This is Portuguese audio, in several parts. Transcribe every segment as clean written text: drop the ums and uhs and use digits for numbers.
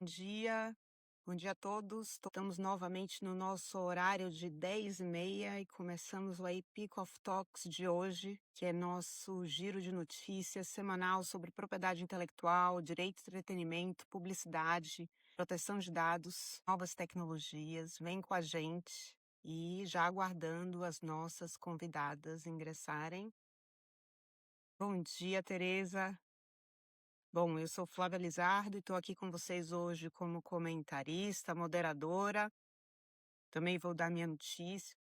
Dia, bom dia a todos. Estamos novamente no nosso horário de 10h30 e começamos o aí Peak of Talks de hoje, que é nosso giro de notícias semanal sobre propriedade intelectual, direito de entretenimento, publicidade, proteção de dados, novas tecnologias. Vem com a gente e já aguardando as nossas convidadas ingressarem. Bom dia, Tereza. Bom, eu sou Flávia Lizardo e estou aqui com vocês hoje como comentarista, moderadora. Também vou dar minha notícia.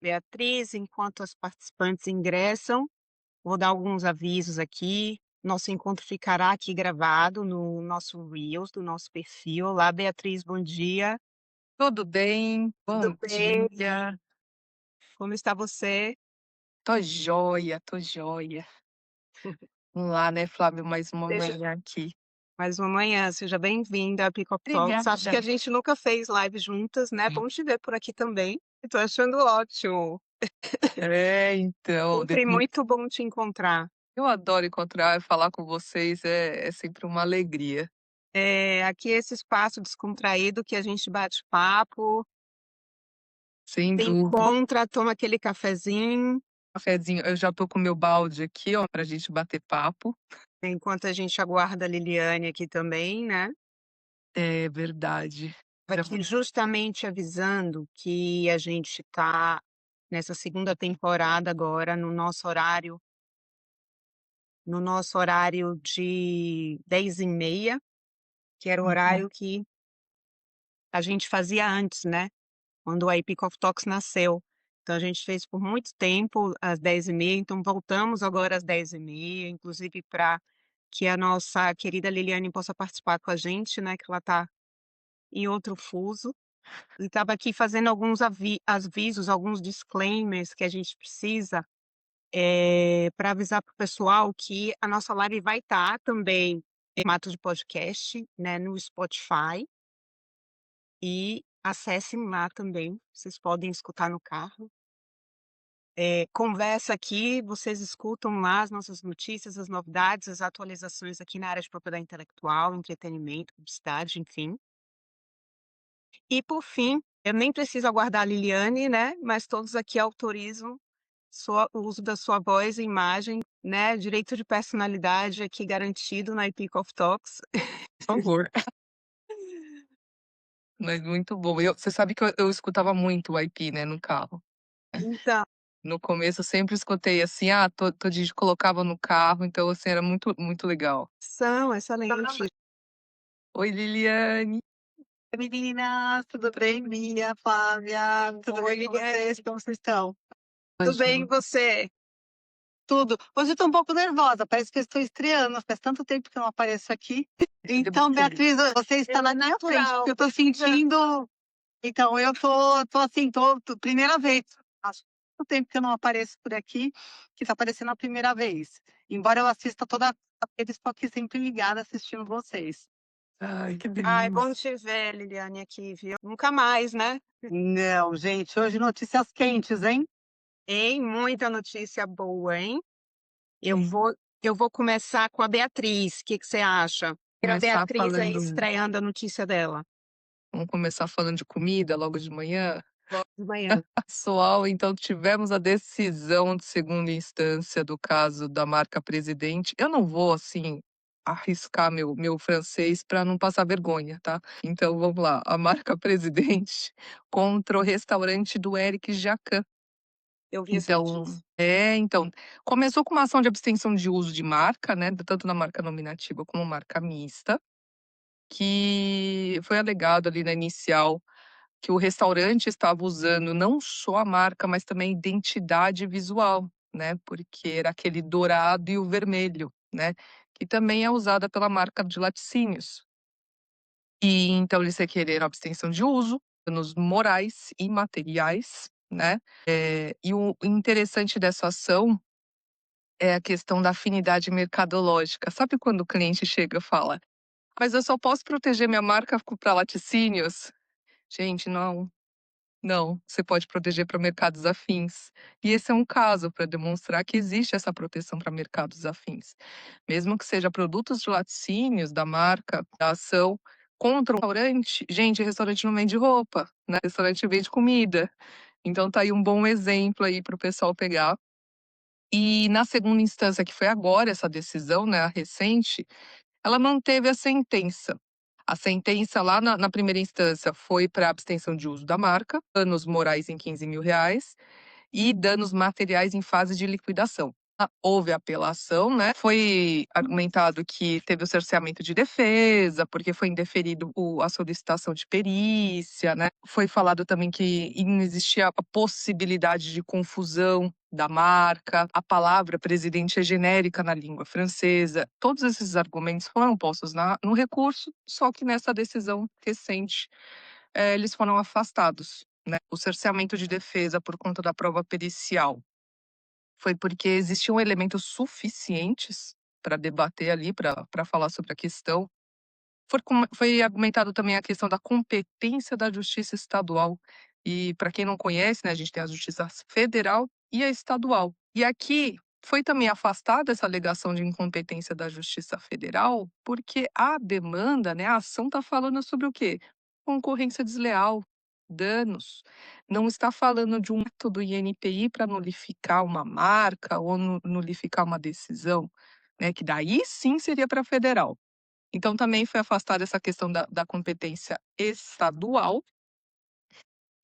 Beatriz, enquanto as participantes ingressam, vou dar alguns avisos aqui. Nosso encontro ficará aqui gravado no nosso Reels, do nosso perfil. Olá, Beatriz, bom dia. Tudo bem? Tudo Bom bem? dia. Como está você? Tô joia, tô joia. Vamos lá, né, Flávio, mais uma Seja manhã aqui. mais uma manhã, seja bem-vinda a Pick Up Talks. Acho que a Obrigada. gente nunca fez live juntas, né? Bom te ver por aqui também. Estou achando ótimo. Então, Sempre muito bom te encontrar. eu adoro encontrar e falar com vocês, é sempre uma alegria. Aqui é esse espaço descontraído que a gente bate papo, Sem se dúvida. encontra, toma aquele cafezinho, Cafezinho, eu já tô com meu balde aqui, ó, pra gente bater papo. enquanto a gente aguarda a Liliane aqui também, né? É verdade. Já Aqui justamente avisando que a gente está nessa segunda temporada agora no nosso horário de 10h30, que era o horário que a gente fazia antes, né? Quando a Epic of Talks nasceu. Então, a gente fez por muito tempo às 10h30, então voltamos agora às 10h30, inclusive para que a nossa querida Liliane possa participar com a gente, né? Que ela está em outro fuso. E estava aqui fazendo alguns avisos, alguns disclaimers que a gente precisa para avisar para o pessoal que a nossa live vai estar também em formato de podcast, né, no Spotify. E acessem lá também, vocês podem escutar no carro. Conversa aqui, vocês escutam lá as nossas notícias, as novidades, as atualizações aqui na área de propriedade intelectual, entretenimento, publicidade, enfim. E por fim, eu nem preciso aguardar a Liliane, né? Mas todos aqui autorizam o uso da sua voz e imagem, né? Direito de personalidade aqui garantido na Epic of Talks. por favor. Mas muito bom. Você sabe que eu escutava muito o IP, né, no carro. Então, No começo eu sempre escutei assim, todo dia colocava no carro, então assim, era muito, muito legal. são excelentes. Oi, Liliane. Oi, meninas, tudo bem? Mia, Flávia, tudo Oi, bem com Liliane. vocês? Como vocês estão? Tudo bem, e você? Tudo. Hoje eu tô um pouco nervosa, parece que eu estou estreando, faz tanto tempo que eu não apareço aqui. Então, Beatriz, você está lá na minha frente, natural. porque eu tô sentindo. Então, eu tô assim, primeira vez. Acho que tanto tempo que eu não apareço por aqui, que tá aparecendo a primeira vez. Embora eu assista toda vez, estou aqui sempre ligada assistindo vocês. Ai, que Ai, delícia. bom te ver, Liliane, aqui, viu? Nunca mais, né? Não, gente, hoje notícias quentes, hein? Hein? Muita notícia boa, hein? Eu Sim. vou começar com a Beatriz. O que que você acha? A Começar Beatriz aí falando, estreando a notícia dela. vamos começar falando de comida logo de manhã. Logo de manhã. Pessoal, então tivemos a decisão de segunda instância do caso da marca Presidente. Eu não vou, assim, arriscar meu francês para não passar vergonha, tá? Então vamos lá. A marca Presidente contra o restaurante do Eric Jacquin. Eu vi essa Então, notícia. então, começou com uma ação de abstenção de uso de marca, né? Tanto na marca nominativa como marca mista, que foi alegado ali na inicial que o restaurante estava usando não só a marca, mas também a identidade visual, né, porque era aquele dourado e o vermelho, né, que também é usada pela marca de laticínios. E então eles requereram abstenção de uso, danos morais e materiais, né, e o interessante dessa ação é a questão da afinidade mercadológica. Sabe quando o cliente chega e fala: "Mas eu só posso proteger minha marca para laticínios?" Gente, não. Não, você pode proteger para mercados afins. E esse é um caso para demonstrar que existe essa proteção para mercados afins. Mesmo que seja produtos de laticínios da marca, da ação, contra um restaurante. Gente, restaurante não vende roupa, né? Restaurante vende comida. Então tá aí um bom exemplo aí para o pessoal pegar. E na segunda instância, que foi agora essa decisão, né, a recente, ela manteve a sentença. A sentença lá na primeira instância foi para abstenção de uso da marca, danos morais em R$ 15.000 e danos materiais em fase de liquidação. Houve apelação, né? Foi argumentado que teve o cerceamento de defesa, porque foi indeferido a solicitação de perícia, né? Foi falado também que não existia a possibilidade de confusão da marca, a palavra presidente é genérica na língua francesa. Todos esses argumentos foram postos no recurso, só que nessa decisão recente, eles foram afastados, né? O cerceamento de defesa por conta da prova pericial foi porque existiam elementos suficientes para debater ali, para falar sobre a questão. Foi argumentado também a questão da competência da justiça estadual. E para quem não conhece, né, a gente tem a justiça federal e a estadual. E aqui foi também afastada essa alegação de incompetência da justiça federal, porque a demanda, né, a ação está falando sobre o quê? Concorrência desleal, danos. Não está falando de um ato do INPI para nulificar uma marca ou nulificar uma decisão, né, que daí sim seria para federal. Então também foi afastada essa questão da competência estadual,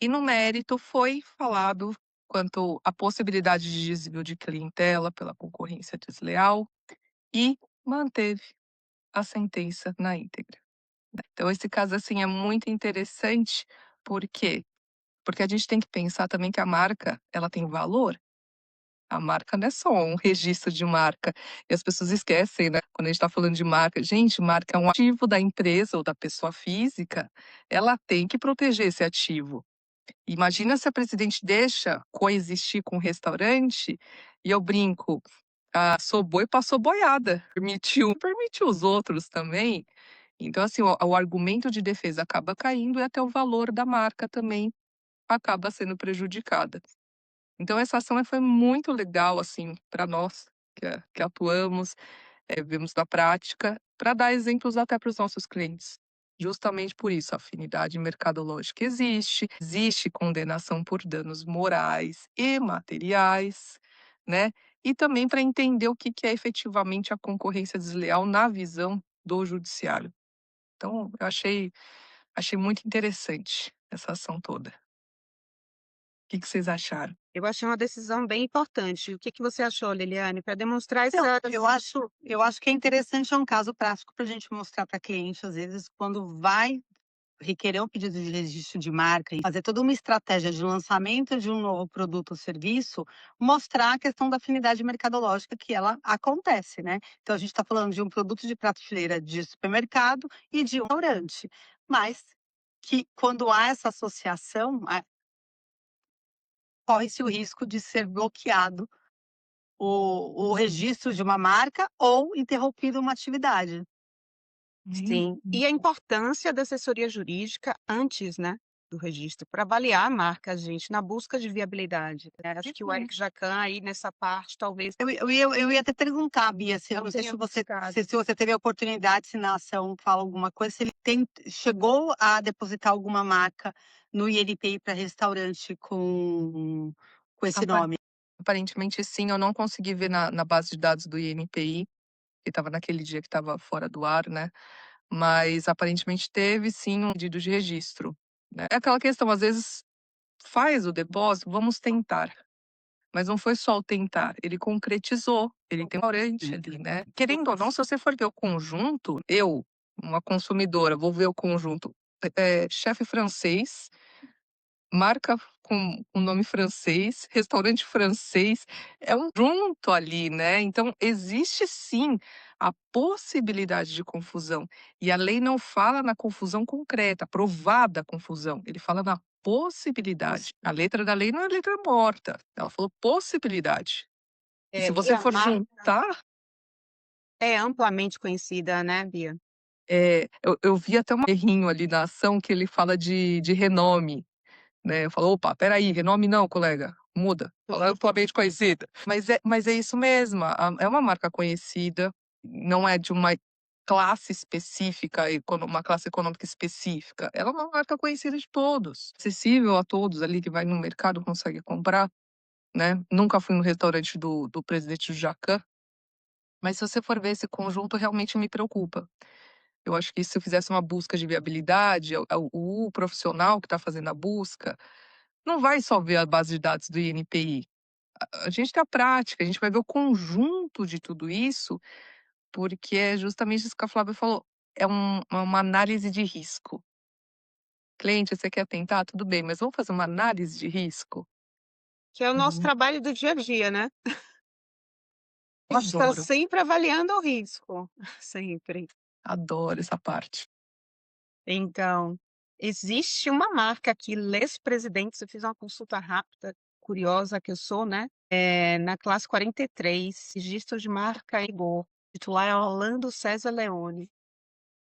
e no mérito foi falado quanto à possibilidade de desvio de clientela pela concorrência desleal e manteve a sentença na íntegra. Então esse caso, assim, é muito interessante, por quê? Porque a gente tem que pensar também que a marca, ela tem valor. A marca não é só um registro de marca. E as pessoas esquecem, né? Quando a gente está falando de marca. Gente, marca é um ativo da empresa ou da pessoa física. Ela tem que proteger esse ativo. Imagina se a presidente deixa coexistir com o restaurante e eu brinco, sou boi, passou boiada. Permitiu os outros também. Então, assim, o argumento de defesa acaba caindo e até o valor da marca também acaba sendo prejudicada. Então essa ação foi muito legal, assim, para nós que atuamos, vemos na prática, para dar exemplos até para os nossos clientes. Justamente por isso, a afinidade mercadológica existe condenação por danos morais e materiais, né, e também para entender o que é efetivamente a concorrência desleal na visão do judiciário. Então eu achei muito interessante essa ação toda. Que vocês acharam? Eu achei uma decisão bem importante. O que que você achou, Liliane? Para demonstrar Não, essa eu acho que é interessante, é um caso prático para a gente mostrar para cliente, às vezes, quando vai requerer um pedido de registro de marca e fazer toda uma estratégia de lançamento de um novo produto ou serviço, mostrar a questão da afinidade mercadológica que ela acontece, né. Então a gente está falando de um produto de prateleira de supermercado e de um restaurante, mas que quando há essa associação, corre-se o risco de ser bloqueado o registro de uma marca ou interrompido uma atividade. sim. E a importância da assessoria jurídica antes, né, do registro, para avaliar a marca, gente, na busca de viabilidade, né. Acho que o Eric Jacquin aí nessa parte talvez Eu ia até perguntar, Bia, se eu não sei tenha se você buscado. se você teve a oportunidade, se na ação fala alguma coisa, se ele chegou a depositar alguma marca no INPI para restaurante com esse Apa nome. Aparentemente sim, eu não consegui ver na base de dados do INPI, que estava naquele dia que estava fora do ar, né, mas aparentemente teve sim um pedido de registro, né. É aquela questão, às vezes faz o depósito, vamos tentar, mas não foi só o tentar, ele concretizou, ele tem um restaurante ali, né. Querendo ou não, se você for ver o conjunto, eu, uma consumidora, vou ver o conjunto, chefe francês, marca com um nome francês, restaurante francês, é um junto ali, né. Então existe sim a possibilidade de confusão, e a lei não fala na confusão concreta, provada confusão, ele fala na possibilidade. A letra da lei não é letra morta, ela falou possibilidade. E se E você a for marca juntar, é amplamente conhecida, né, Bia? eu vi até um errinho ali na ação que ele fala de renome. né, falou: "Opa, espera aí, renome não colega, muda, fala amplamente conhecida". Mas é isso mesmo, é uma marca conhecida, não é de uma classe específica, uma classe econômica específica, ela é uma marca conhecida de todos, acessível a todos ali que vai no mercado consegue comprar, né. Nunca fui no restaurante do presidente do Jacan, mas se você for ver esse conjunto realmente me preocupa. Eu acho que se eu fizesse uma busca de viabilidade, o profissional que está fazendo a busca, não vai só ver a base de dados do INPI. A gente tem a prática, a gente vai ver o conjunto de tudo isso, porque é justamente isso que a Flávia falou, é uma análise de risco. Cliente, você quer tentar? Tudo bem, mas vamos fazer uma análise de risco? Que é o nosso Uhum. trabalho do dia a dia, né. A gente está Adoro, sempre avaliando o risco, sempre. adoro essa parte. Então, existe uma marca aqui, Les Presidentes, eu fiz uma consulta rápida, curiosa que eu sou, né, na classe 43, registro de marca Igor, titular é Orlando César Leone.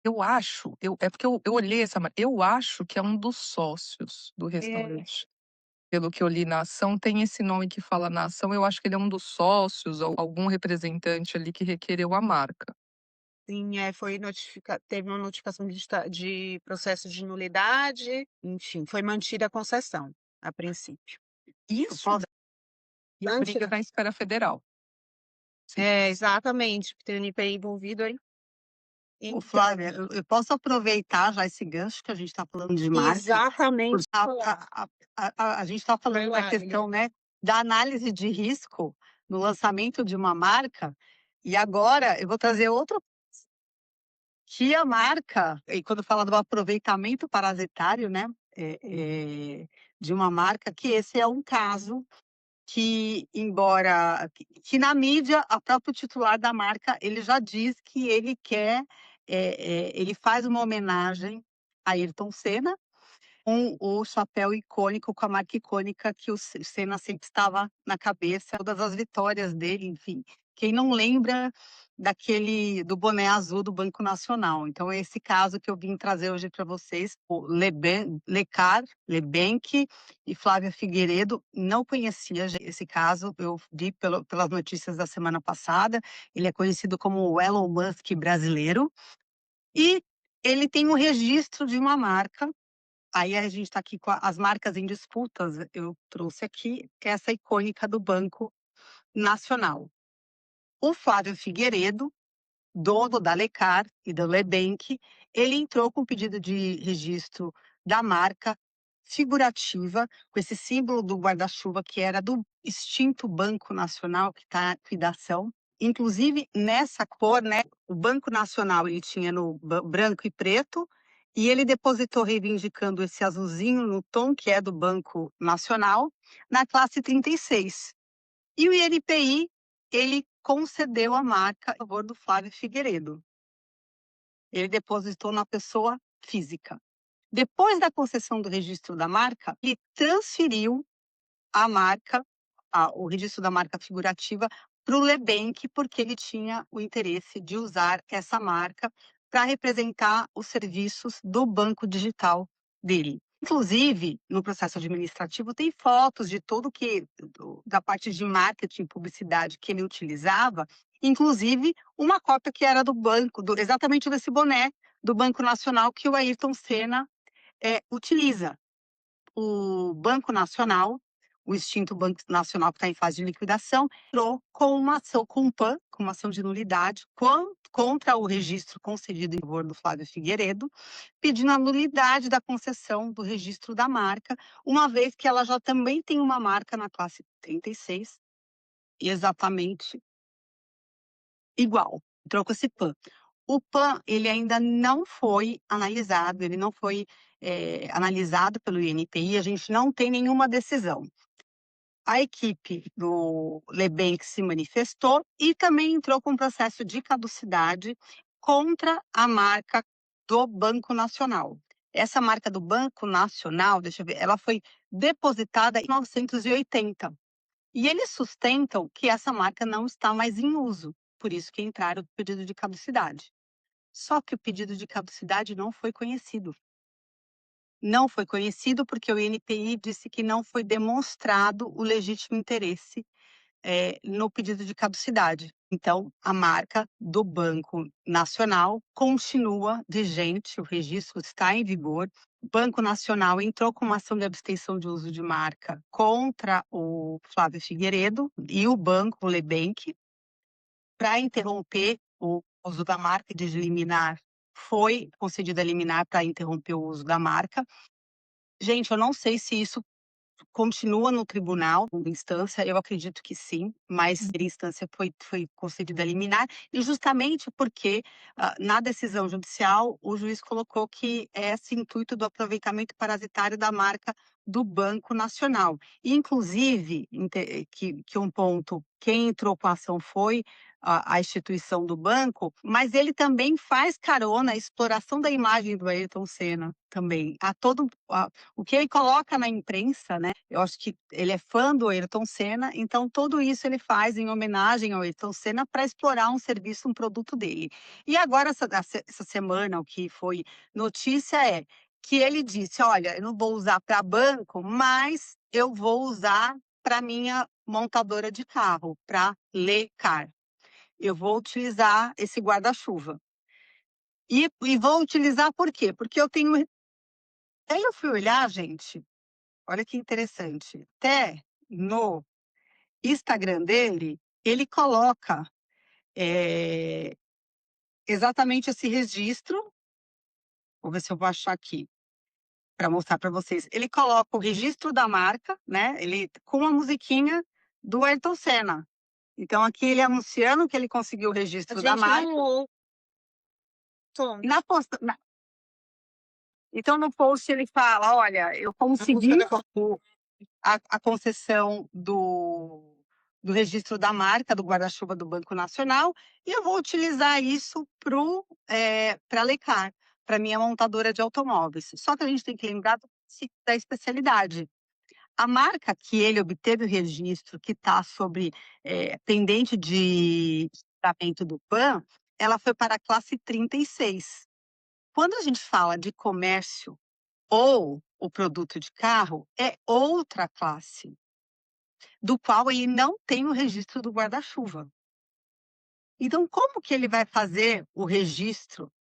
Eu acho, é porque eu olhei essa eu acho que é um dos sócios do É. restaurante. Pelo que eu li na ação, tem esse nome que fala na ação, eu acho que ele é um dos sócios ou algum representante ali que requereu a marca. Sim, foi teve uma notificação de processo de nulidade, enfim, foi mantida a concessão, a princípio. Eu Isso posso daí é antes briga na esfera federal. Sim. exatamente, porque tem o INPI envolvido aí. Ô, Então Flávia, eu posso aproveitar já esse gancho que a gente está falando de marca, exatamente. porque a gente está Vai falando da lá, questão, né, da análise de risco no lançamento de uma marca, e agora eu vou trazer outro que a marca, e quando fala do aproveitamento parasitário, né, de uma marca, que esse é um caso que, embora que na mídia, a próprio titular da marca, ele já diz que ele quer, ele faz uma homenagem a Ayrton Senna, com o chapéu icônico, com a marca icônica que o Senna sempre estava na cabeça, todas as vitórias dele, enfim. Quem não lembra do boné azul do Banco Nacional? Então é esse caso que eu vim trazer hoje para vocês, o Lecar, Lebenque e Flávia Figueiredo. Não conhecia esse caso, eu vi pelas notícias da semana passada. Ele é conhecido como o Elon Musk brasileiro e ele tem um registro de uma marca. Aí a gente está aqui com as marcas em disputas, eu trouxe aqui essa icônica do Banco Nacional. O Flávio Figueiredo, dono da Lecar e da Lebenque, ele entrou com pedido de registro da marca figurativa, com esse símbolo do guarda-chuva que era do extinto Banco Nacional, que está em liquidação. Inclusive, nessa cor, né, o Banco Nacional ele tinha no branco e preto, e ele depositou reivindicando esse azulzinho no tom que é do Banco Nacional, na classe 36. E o INPI, ele concedeu a marca a favor do Flávio Figueiredo. Ele depositou na pessoa física. Depois da concessão do registro da marca, ele transferiu a marca, o registro da marca figurativa para o Lebenque, porque ele tinha o interesse de usar essa marca para representar os serviços do banco digital dele. Inclusive, no processo administrativo, tem fotos de tudo da parte de marketing e publicidade que ele utilizava, inclusive uma cópia que era do banco, exatamente desse boné do Banco Nacional que o Ayrton Senna utiliza. O Banco Nacional, o extinto Banco Nacional que está em fase de liquidação, entrou com uma ação com o PAN, com uma ação de nulidade, contra o registro concedido em favor do Flávio Figueiredo, pedindo a nulidade da concessão do registro da marca, uma vez que ela já também tem uma marca na classe 36, exatamente igual, entrou com esse PAN. O PAN, ele ainda não foi analisado, ele não foi, analisado pelo INPI, a gente não tem nenhuma decisão. A equipe do Lebenque se manifestou e também entrou com processo de caducidade contra a marca do Banco Nacional. Essa marca do Banco Nacional, deixa eu ver, ela foi depositada em 1980. E eles sustentam que essa marca não está mais em uso, por isso que entraram com pedido de caducidade. Só que o pedido de caducidade não foi conhecido. não foi conhecido, porque o INPI disse que não foi demonstrado o legítimo interesse no pedido de caducidade. Então, a marca do Banco Nacional continua vigente, o registro está em vigor. O Banco Nacional entrou com uma ação de abstenção de uso de marca contra o Flávio Figueiredo e o banco, o Lebank, para interromper o uso da marca e liminar. Foi concedida a liminar para interromper o uso da marca. Gente, eu não sei se isso continua no tribunal, segunda instância, eu acredito que sim, mas primeira instância foi concedida a liminar, e justamente porque, na decisão judicial, o juiz colocou que é esse intuito do aproveitamento parasitário da marca do Banco Nacional. E, inclusive, que um ponto, quem entrou com a ação foi a instituição do banco, mas ele também faz carona a exploração da imagem do Ayrton Senna também. O que ele coloca na imprensa, né? Eu acho que ele é fã do Ayrton Senna, então tudo isso ele faz em homenagem ao Ayrton Senna para explorar um serviço, um produto dele. E agora, essa semana, o que foi notícia é que ele disse: olha, eu não vou usar para banco, mas eu vou usar para minha montadora de carro, para Lecar. Eu vou utilizar esse guarda-chuva. E vou utilizar por quê? Porque eu tenho. Aí eu fui olhar, gente, olha que interessante. Até no Instagram dele, ele coloca exatamente esse registro. Vou ver se eu vou achar aqui para mostrar para vocês. Ele coloca o registro da marca, né? Ele com a musiquinha do Ayrton Senna. Então aqui ele anunciando que ele conseguiu o registro da marca. Na posta, Então no post ele fala, olha, eu consegui a concessão do registro da marca do guarda-chuva do Banco Nacional e eu vou utilizar isso para a Lecar, para minha montadora de automóveis. Só que a gente tem que lembrar da especialidade. A marca que ele obteve o registro, que está pendente de tratamento do PAN, ela foi para a classe 36. Quando a gente fala de comércio ou o produto de carro, é outra classe, do qual ele não tem o registro do guarda-chuva. Então, como que ele vai fazer o registro,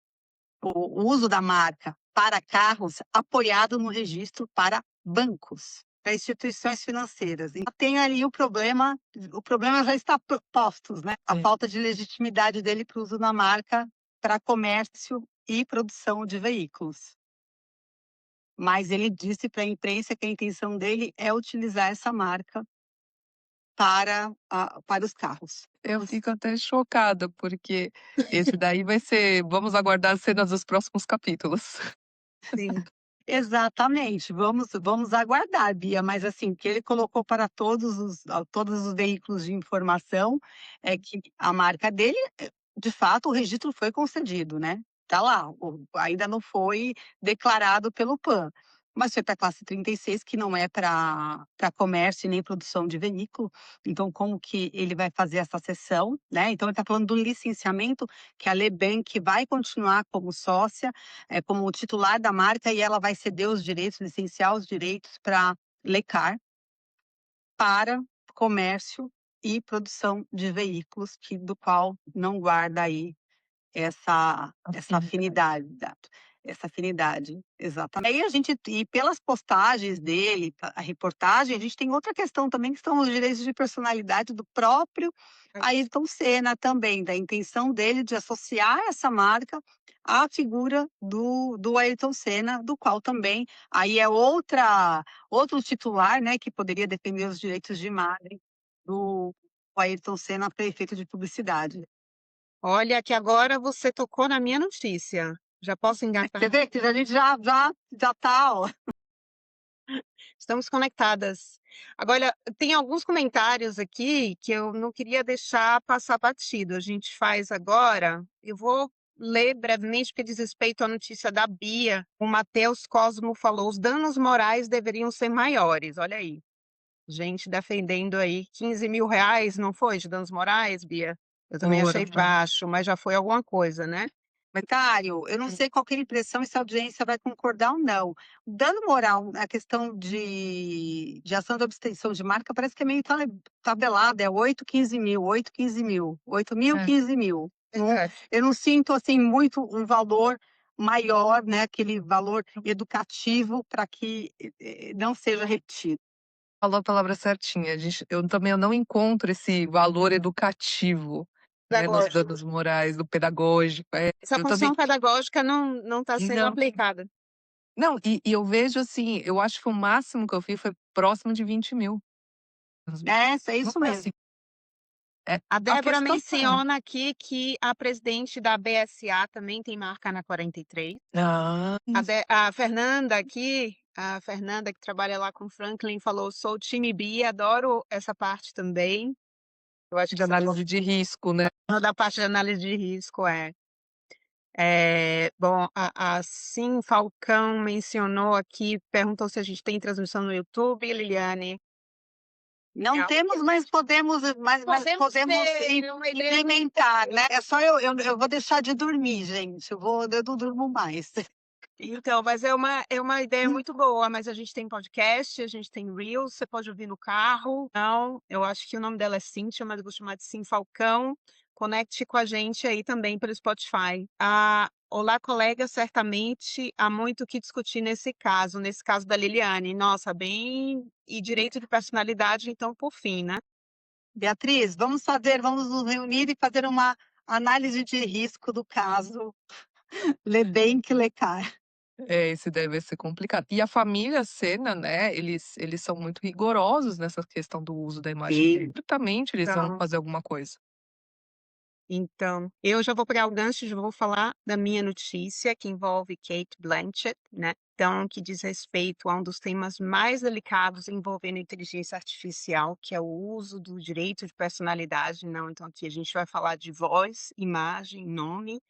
o uso da marca para carros apoiado no registro para bancos, para instituições financeiras? Então, tem ali o problema já está posto, né? A falta de legitimidade dele para o uso da marca para comércio e produção de veículos. Mas ele disse para a imprensa que a intenção dele é utilizar essa marca para os carros. Eu fico até chocada, porque esse daí vai ser vamos aguardar as cenas dos próximos capítulos. Sim, exatamente. Vamos aguardar, Bia, mas assim, o que ele colocou para todos os veículos de informação é que a marca dele, de fato, o registro foi concedido, né? Tá lá, ainda não foi declarado pelo PAN. Mas foi para a classe 36, que não é para comércio e nem produção de veículo. Então, como que ele vai fazer essa cessão, né? Então, ele está falando do licenciamento, que a Lebank vai continuar como sócia, como titular da marca, e ela vai ceder os direitos, licenciar os direitos para Lecar, para comércio e produção de veículos, do qual não guarda aí essa afinidade. Essa afinidade, exatamente. E pelas postagens dele, a reportagem, a gente tem outra questão também, que são os direitos de personalidade do próprio Ayrton Senna também, da intenção dele de associar essa marca à figura do Ayrton Senna, do qual também aí é outro titular, né, que poderia defender os direitos de imagem do Ayrton Senna para efeito de publicidade. Olha, que agora você tocou na minha notícia. Já posso engatar? Você vê que a gente já está, ó. Estamos conectadas. Agora, tem alguns comentários aqui que eu não queria deixar passar batido. A gente faz agora. Eu vou ler brevemente, porque diz respeito à notícia da Bia. O Matheus Cosmo falou: os danos morais deveriam ser maiores. Olha aí. Gente defendendo aí 15 mil reais, não foi, de danos morais, Bia? Eu também achei baixo, mas já foi alguma coisa, né? comentário, eu não sei qual que é a impressão e se a audiência vai concordar ou não. Dando moral na questão de ação de abstenção de marca, parece que é meio tabelada, é 8, 15 mil, 8, 15 mil, 8 mil, É. 15 mil. É. Eu não sinto, assim, muito um valor maior, né, aquele valor educativo para que não seja repetido. Falou a palavra certinha. Eu não encontro esse valor educativo, né, nos Pedagógico. danos morais, do pedagógico. Essa Eu função também pedagógica não está sendo não. aplicada. Não, e eu vejo assim, eu acho que o máximo que eu vi foi próximo de 20.000. É Não isso foi mesmo. assim. É, A a Débora questão menciona aqui que a presidente da BSA também tem marca na 43. Ah, A Fernanda aqui, a Fernanda que trabalha lá com o Franklin, falou: sou time B, adoro essa parte também. Eu acho de que você falou análise de risco, né. da parte de análise de risco, é. Bom, a Sim Falcão mencionou aqui, perguntou se a gente tem transmissão no YouTube, Liliane. Não Não. temos, mas podemos ter uma ideia. implementar, né? É só eu vou deixar de dormir, gente. Eu não durmo mais. Então, mas é uma ideia muito boa, mas a gente tem podcast, a gente tem Reels, você pode ouvir no carro. Não, eu acho que o nome dela é Cíntia, mas eu vou chamar de Sim Falcão. Conecte com a gente aí também pelo Spotify. Olá, colega, certamente há muito o que discutir nesse caso da Liliane. Nossa, bem. E direito de personalidade, então, por fim, né? Beatriz, vamos nos reunir e fazer uma análise de risco do caso Lebenk-Lecar. Esse deve ser complicado. E a família Sena, né, eles são muito rigorosos nessa questão do uso da imagem Sim. dele. Certamente eles vão Então, fazer alguma coisa. Então, eu já vou pegar o gancho, já vou falar da minha notícia, que envolve Kate Blanchett, né? Então, que diz respeito a um dos temas mais delicados envolvendo inteligência artificial, que é o uso do direito de personalidade. Não, então aqui a gente vai falar de voz, imagem, nome,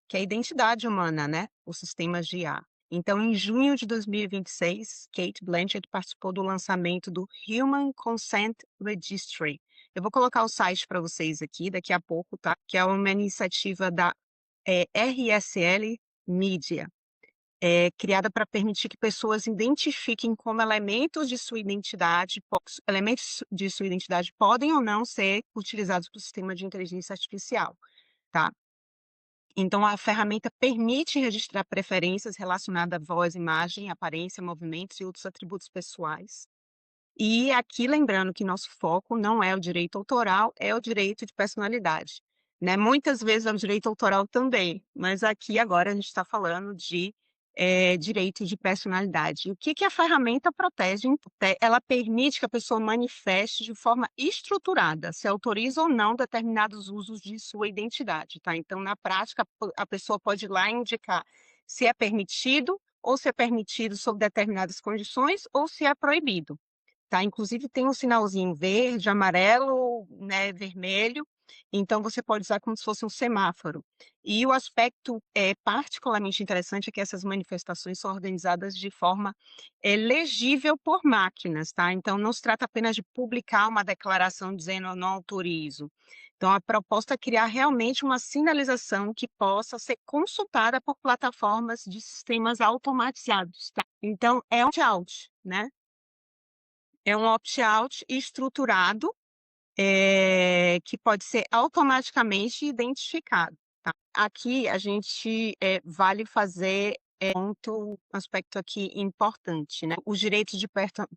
que é a identidade humana, né? Os sistemas de IA. Então, em junho de 2026, Kate Blanchett participou do lançamento do Human Consent Registry. Eu vou colocar o site para vocês aqui daqui a pouco, tá? Que é uma iniciativa da RSL Media, criada para permitir que pessoas identifiquem como elementos de sua identidade podem ou não ser utilizados pelo sistema de inteligência artificial, tá? Então, a ferramenta permite registrar preferências relacionadas à voz, imagem, aparência, movimentos e outros atributos pessoais. E aqui, lembrando que nosso foco não é o direito autoral, é o direito de personalidade, né? Muitas vezes é o direito autoral também, mas aqui agora a gente está falando de direito de personalidade. O que a ferramenta protege? Ela permite que a pessoa manifeste de forma estruturada, se autoriza ou não determinados usos de sua identidade, tá? Então, na prática, a pessoa pode ir lá e indicar se é permitido ou se é permitido sob determinadas condições ou se é proibido. Tá? Inclusive tem um sinalzinho verde, amarelo, né, vermelho, então você pode usar como se fosse um semáforo. E o aspecto particularmente interessante é que essas manifestações são organizadas de forma legível por máquinas, tá? Então não se trata apenas de publicar uma declaração dizendo eu não autorizo. Então a proposta é criar realmente uma sinalização que possa ser consultada por plataformas de sistemas automatizados, tá? Então é um opt-out, né? É um opt-out estruturado, que pode ser automaticamente identificado, tá? Aqui a gente vale fazer um aspecto aqui importante, né? Os direitos de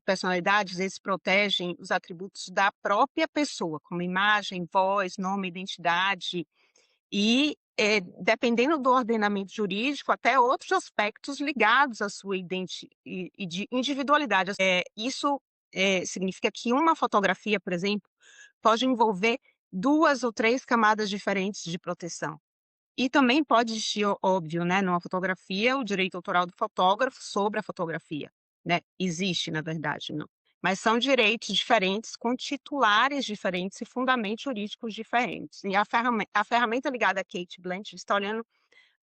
personalidades, eles protegem os atributos da própria pessoa, como imagem, voz, nome, identidade, e dependendo do ordenamento jurídico, até outros aspectos ligados à sua individualidade. Isso significa que uma fotografia, por exemplo, pode envolver 2 ou 3 camadas diferentes de proteção. E também pode existir, óbvio, né, numa fotografia, o direito autoral do fotógrafo sobre a fotografia, né? Existe, na verdade, não. Mas são direitos diferentes, com titulares diferentes e fundamentos jurídicos diferentes. E a ferramenta ligada a Kate Blanchett está olhando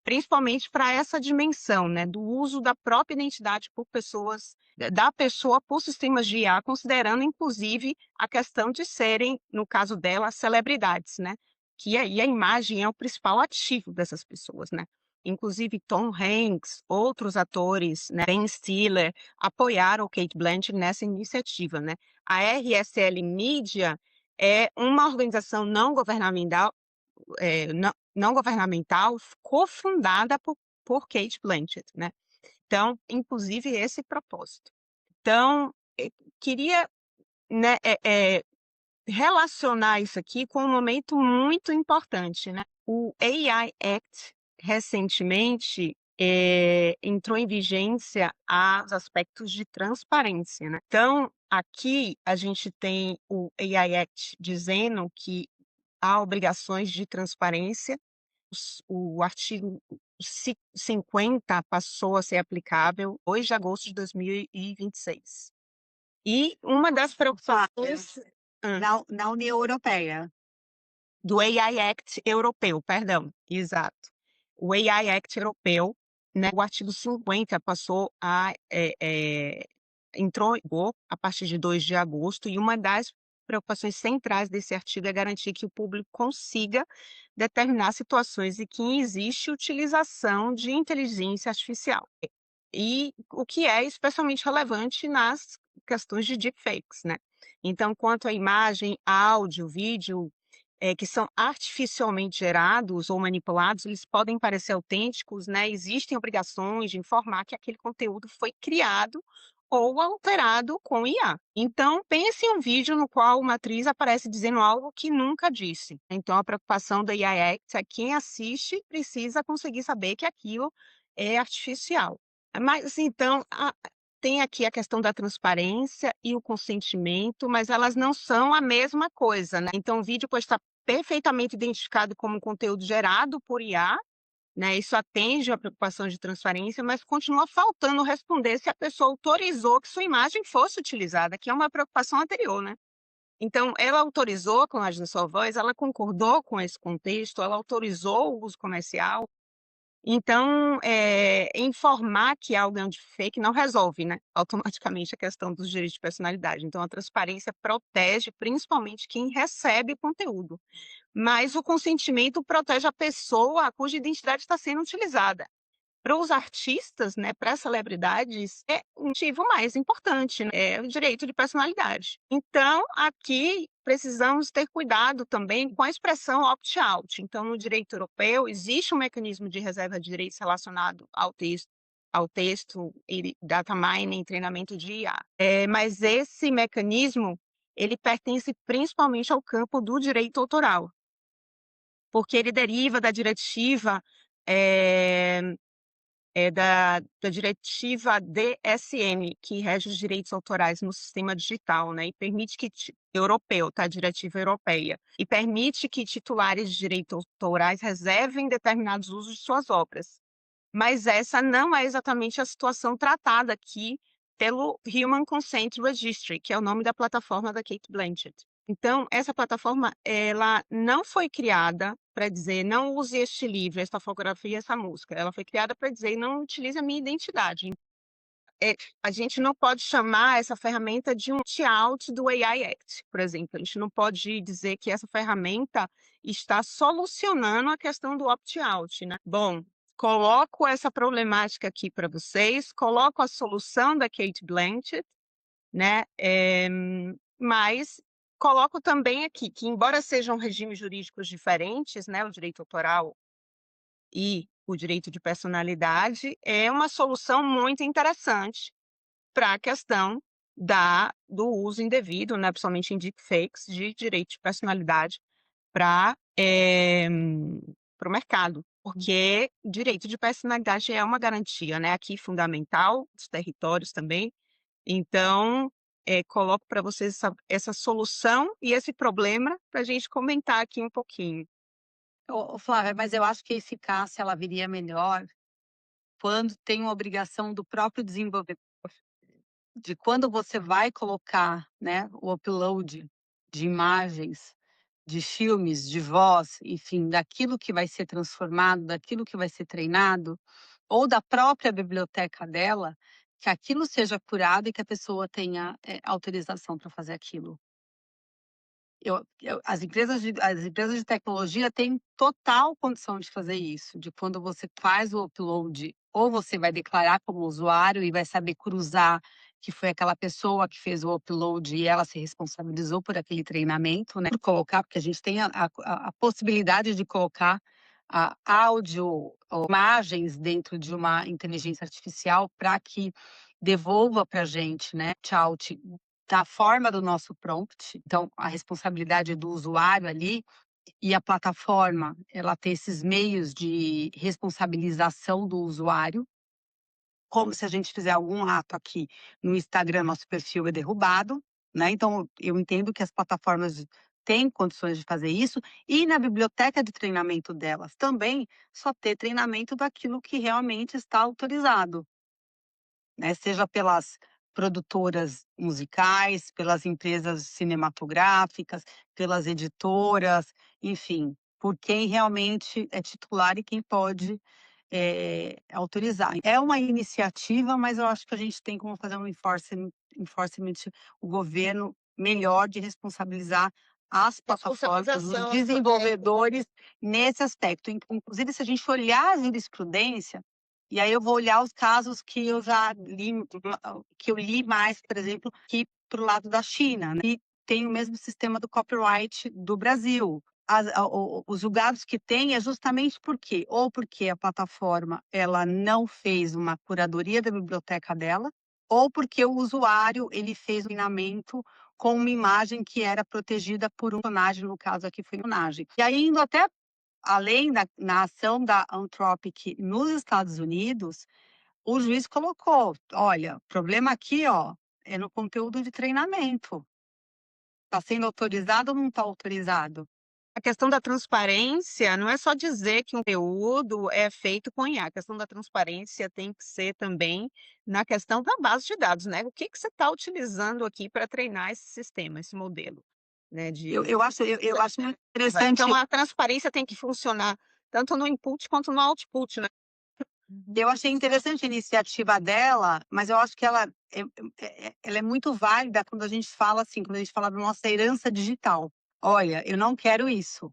principalmente para essa dimensão, né, do uso da própria identidade por pessoas, da pessoa por sistemas de IA, considerando inclusive a questão de serem, no caso dela, celebridades, né? Que aí a imagem é o principal ativo dessas pessoas, né? inclusive Tom Hanks, outros atores, né, Ben Stiller, apoiaram Cate Blanchett nessa iniciativa, né? A RSL Media é uma organização não governamental cofundada por Cate Blanchett, né? Então, inclusive esse propósito. Então, queria, né, relacionar isso aqui com um momento muito importante, né? O AI Act recentemente entrou em vigência os aspectos de transparência, né? Então, aqui a gente tem o AI Act dizendo que há obrigações de transparência. O artigo 50 passou a ser aplicável 2 de agosto de 2026. E uma das preocupações Na União Europeia. do AI Act europeu, perdão, exato. O AI Act europeu, né, o artigo 50 entrou em vigor a partir de 2 de agosto, e uma das preocupações centrais desse artigo é garantir que o público consiga determinar situações em que existe utilização de inteligência artificial. E o que é especialmente relevante nas questões de deepfakes, né? Então, quanto à imagem, áudio, vídeo, que são artificialmente gerados ou manipulados, eles podem parecer autênticos, né? Existem obrigações de informar que aquele conteúdo foi criado ou alterado com IA. Então, pense em um vídeo no qual uma atriz aparece dizendo algo que nunca disse. Então, a preocupação da AI Act é que quem assiste precisa conseguir saber que aquilo é artificial. Mas, então, tem aqui a questão da transparência e o consentimento, mas elas não são a mesma coisa, né? Então, o vídeo pode estar perfeitamente identificado como conteúdo gerado por IA, né? Isso atende à preocupação de transparência, mas continua faltando responder se a pessoa autorizou que sua imagem fosse utilizada, que é uma preocupação anterior, né? Então, ela autorizou com a imagem da sua voz, ela concordou com esse contexto, ela autorizou o uso comercial. Então, informar que algo é um deepfake não resolve, né, automaticamente a questão dos direitos de personalidade. Então, a transparência protege principalmente quem recebe o conteúdo, mas o consentimento protege a pessoa cuja identidade está sendo utilizada. Para os artistas, né, para as celebridades, é um motivo mais importante, né, é o direito de personalidade. Então, aqui precisamos ter cuidado também com a expressão opt-out. Então, no direito europeu, existe um mecanismo de reserva de direitos relacionado ao texto e data mining, treinamento de IA. Mas esse mecanismo, ele pertence principalmente ao campo do direito autoral, porque ele deriva da diretiva da diretiva DSM, que rege os direitos autorais no sistema digital, né, e permite que europeu, tá? Diretiva europeia, e permite que titulares de direitos autorais reservem determinados usos de suas obras. Mas essa não é exatamente a situação tratada aqui pelo Human Consent Registry, que é o nome da plataforma da Cate Blanchett. Então, essa plataforma, ela não foi criada para dizer não use este livro, esta fotografia, essa música. Ela foi criada para dizer não utilize a minha identidade. A gente não pode chamar essa ferramenta de um opt-out do AI Act, por exemplo. A gente não pode dizer que essa ferramenta está solucionando a questão do opt-out, né? Bom, coloco essa problemática aqui para vocês, coloco a solução da Cate Blanchett, né? Mas coloco também aqui que, embora sejam regimes jurídicos diferentes, né, o direito autoral e o direito de personalidade, é uma solução muito interessante para a questão do uso indevido, né, principalmente em deepfakes, de direito de personalidade para o mercado, porque direito de personalidade é uma garantia, né, aqui fundamental, dos territórios também. Então, coloco para vocês essa solução e esse problema para a gente comentar aqui um pouquinho. Ô, Flávia, mas eu acho que a eficácia ela viria melhor quando tem uma obrigação do próprio desenvolvedor, de quando você vai colocar, né, o upload de imagens, de filmes, de voz, enfim, daquilo que vai ser transformado, daquilo que vai ser treinado, ou da própria biblioteca dela, que aquilo seja curado e que a pessoa tenha, autorização para fazer aquilo. As empresas de tecnologia têm total condição de fazer isso, de quando você faz o upload, ou você vai declarar como usuário e vai saber cruzar que foi aquela pessoa que fez o upload e ela se responsabilizou por aquele treinamento, né, por colocar, porque a gente tem a possibilidade de colocar áudio ou imagens dentro de uma inteligência artificial para que devolva para a gente, né, shout da forma do nosso prompt. Então, a responsabilidade é do usuário ali, e a plataforma, ela tem esses meios de responsabilização do usuário, como se a gente fizer algum ato aqui no Instagram, nosso perfil é derrubado, né? Então, eu entendo que as plataformas têm condições de fazer isso, e na biblioteca de treinamento delas também, só ter treinamento daquilo que realmente está autorizado, né? Seja pelas produtoras musicais, pelas empresas cinematográficas, pelas editoras, enfim, por quem realmente é titular e quem pode autorizar. É uma iniciativa, mas eu acho que a gente tem como fazer um enforcement, o governo melhor de responsabilizar as plataformas, os desenvolvedores nesse aspecto. Inclusive, se a gente olhar a jurisprudência, e aí eu vou olhar os casos que eu já li, que eu li mais, por exemplo, que para o lado da China, né, que tem o mesmo sistema do copyright do Brasil. Os julgados que tem é justamente por quê? Ou porque a plataforma ela não fez uma curadoria da biblioteca dela, ou porque o usuário ele fez um treinamento com uma imagem que era protegida por um personagem, no caso aqui foi personagem. E aí, indo até além na ação da Anthropic nos Estados Unidos, o juiz colocou: olha, o problema aqui, ó, é no conteúdo de treinamento. Está sendo autorizado ou não está autorizado? A questão da transparência não é só dizer que um conteúdo é feito com IA. A questão da transparência tem que ser também na questão da base de dados, né? O que você está utilizando aqui para treinar esse sistema, esse modelo, né? Eu acho muito interessante. Então, a transparência tem que funcionar tanto no input quanto no output, né? Eu achei interessante a iniciativa dela, mas eu acho que ela é muito válida quando a gente fala assim, quando a gente fala da nossa herança digital. Olha, eu não quero isso.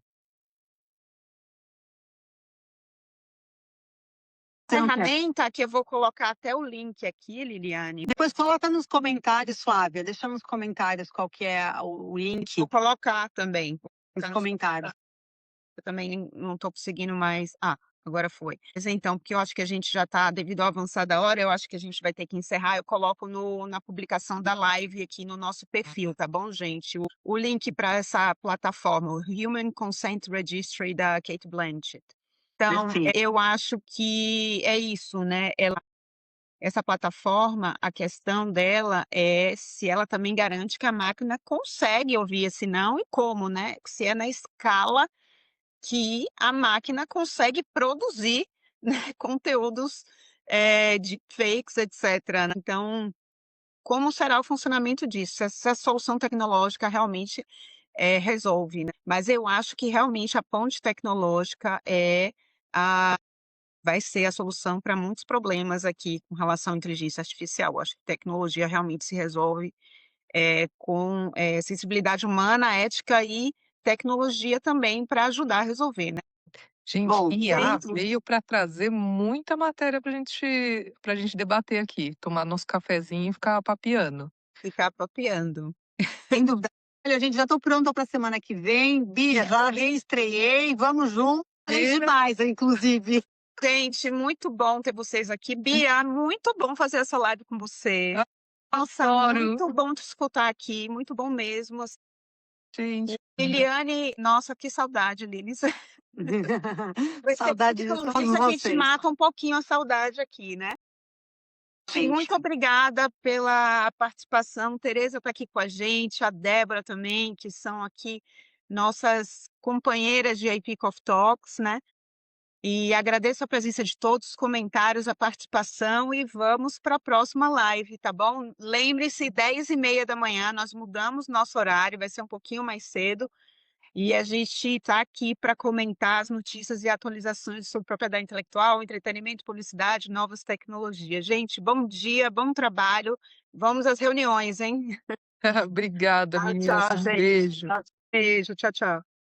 Você não quer? Ferramenta que eu vou colocar até o link aqui, Liliane. Depois coloca nos comentários, Flávia. Deixa nos comentários qual que é o link Vou colocar também. nos comentários. Eu também não estou conseguindo mais. Ah, agora foi. Mas então, porque eu acho que a gente já está, devido à avançada hora, eu acho que a gente vai ter que encerrar. Eu coloco na publicação da live aqui no nosso perfil, tá bom, gente? O link para essa plataforma, o Human Consent Registry da Kate Blanchett. Então, eu acho que é isso, né? Essa plataforma, a questão dela é se ela também garante que a máquina consegue ouvir esse não e como, né? Se é na escala que a máquina consegue produzir, né, conteúdos de fakes, etc. né? Então, como será o funcionamento disso? Se essa solução tecnológica realmente resolve, né? Mas eu acho que realmente a ponte tecnológica vai ser a solução para muitos problemas aqui com relação à inteligência artificial. Eu acho que tecnologia realmente se resolve com sensibilidade humana, ética e tecnologia também para ajudar a resolver, né? Gente, Bom, IA sempre. veio para trazer muita matéria pra gente debater aqui, tomar nosso cafezinho e ficar papeando. Ficar papeando. Sem dúvida. Olha, gente, já estou pronta para a semana que vem. Bia, já reestreiei. Vamos juntos. Demais, inclusive. Gente, muito bom ter vocês aqui. Bia, muito bom fazer essa live com você. Nossa, Adoro. muito bom te escutar aqui, muito bom mesmo. Gente, Liliane, nossa, que saudade, Lilis. Saudade de Pelo todos visto, a gente vocês. mata um pouquinho a saudade aqui, né? Muito obrigada pela participação. Tereza está aqui com a gente, a Débora também, que são aqui nossas companheiras de IP Coffee Talks, né? E agradeço a presença de todos, os comentários, a participação e vamos para a próxima live, tá bom? Lembre-se, 10h30 da manhã, nós mudamos nosso horário, vai ser um pouquinho mais cedo. E a gente está aqui para comentar as notícias e atualizações sobre propriedade intelectual, entretenimento, publicidade, novas tecnologias. Gente, bom dia, bom trabalho. Vamos às reuniões, hein? obrigada, meninas. Tchau, gente. Beijo. Tchau. Beijo, tchau, tchau.